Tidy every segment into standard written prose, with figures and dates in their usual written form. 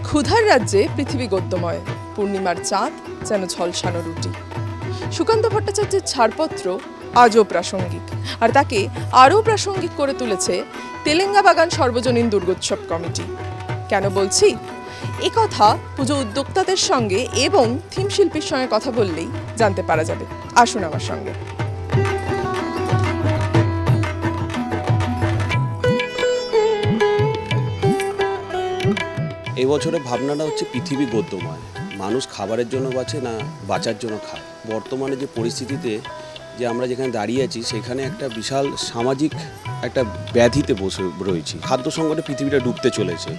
ক্ষুধার রাজ্যে পৃথিবী গদ্যময়, পূর্ণিমার চাঁদ যেন ঝলসানো রুটি। সুকান্ত ভট্টাচার্যের ছাড়পত্র আজও প্রাসঙ্গিক, আর তাকে আরও প্রাসঙ্গিক করে তুলেছে তেলেঙ্গাবাগান সর্বজনীন দুর্গোৎসব কমিটি। কেন বলছি কথা পুজো উদ্যোক্তাদের সঙ্গে এবং থিম শিল্পীর সঙ্গে কথা বললেই জানতে পারা যাবে। আসুন আমার সঙ্গে। এই বছরের ভাবনাটা হচ্ছে পৃথিবী গদ্যময়। মানুষ খাবারের জন্য বাঁচে না বাঁচার জন্য খায়। বর্তমানে যে পরিস্থিতিতে যে আমরা যেখানে দাঁড়িয়ে আছি সেখানে একটা বিশাল সামাজিক একটা ব্যাধিতে বসে রয়েছি। খাদ্য সংকটে পৃথিবীটা ডুবতে চলেছে।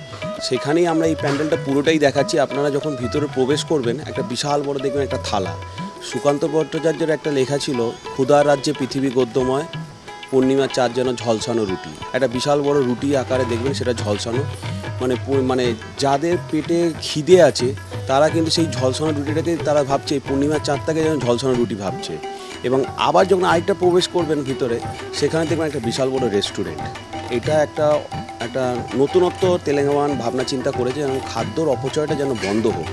সেখানেই আমরা এই প্যান্ডেলটা পুরোটাই দেখাচ্ছি। আপনারা যখন ভিতরে প্রবেশ করবেন একটা বিশাল বড় দেখবেন একটা থালা। সুকান্ত ভট্টাচার্যের একটা লেখা ছিল, ক্ষুধার রাজ্যে পৃথিবী গদ্যময়, পূর্ণিমার চাঁদ যেন ঝলসানো রুটি। একটা বিশাল বড় রুটি আকারে দেখবেন সেটা ঝলসানো, মানে যাদের পেটে খিদে আছে তারা কিন্তু সেই ঝলসানো রুটিটাকে তারা ভাবছে পূর্ণিমার চাঁদটাকে যেন ঝলসানো রুটি ভাবছে। এবং আবার যখন আরেকটা প্রবেশ করবেন ভিতরে, সেখানে দেখবেন একটা বিশাল বড় রেস্টুরেন্ট। এটা একটা নতুনত্ব তেলেঙ্গাবাগান ভাবনা চিন্তা করেছে, এবং খাদ্যর অপচয়টা যেন বন্ধ হোক।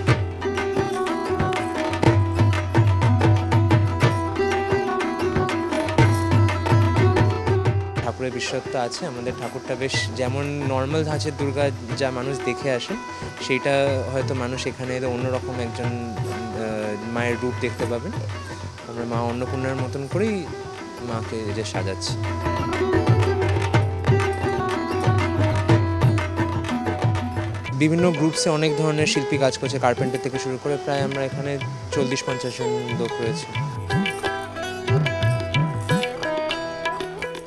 ঠাকুরের বিশেষত্ব আছে। আমাদের ঠাকুরটা বেশ যেমন নর্মাল ধাঁচের দুর্গা যা মানুষ দেখে আসে, সেইটা হয়তো মানুষ এখানে এলে অন্যরকম একজন মায়ের রূপ দেখতে পাবেন। আমরা মা অন্নপূর্ণার মতন করেই মাকে যে সাজাচ্ছি। বিভিন্ন গ্রুপসে অনেক ধরনের শিল্পী কাজ করছে, কার্পেন্টার থেকে শুরু করে প্রায় আমরা এখানে 40-50 জন লোক রয়েছে।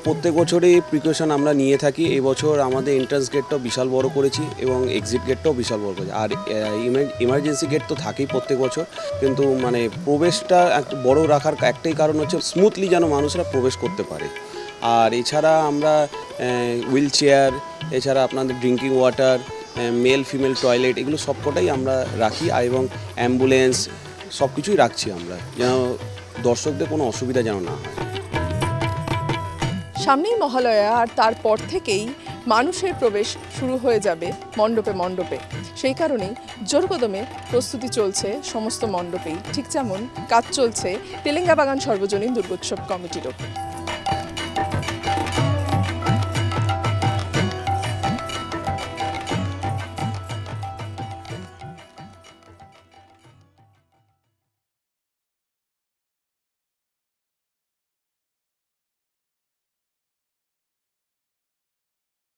প্রত্যেক বছরই প্রিকশন আমরা নিয়ে থাকি। এবছর আমাদের এন্ট্রান্স গেটটাও বিশাল বড় করেছি এবং এক্সিট গেটটাও বিশাল বড় করেছি। আর ইমার্জেন্সি গেট তো থাকেই প্রত্যেক বছর, কিন্তু মানে প্রবেশটা একটা বড় রাখার একটাই কারণ হচ্ছে স্মুথলি যেন মানুষরা প্রবেশ করতে পারে। আর এছাড়া আমরা হুইল চেয়ার, এছাড়া আপনাদের drinking water, male female toilet, এগুলো সবকটাই আমরা রাখি। আর এবং অ্যাম্বুলেন্স সব কিছুই রাখছি আমরা, যেন দর্শকদের কোনো অসুবিধা যেন না হয়। সামনেই মহালয়া, আর তারপর থেকেই মানুষের প্রবেশ শুরু হয়ে যাবে মণ্ডপে মণ্ডপে। সেই কারণেই জোরকদমে প্রস্তুতি চলছে সমস্ত মণ্ডপেই, ঠিক যেমন কাজ চলছে তেলেঙ্গাবাগান সর্বজনীন দুর্গোৎসব কমিটিরও।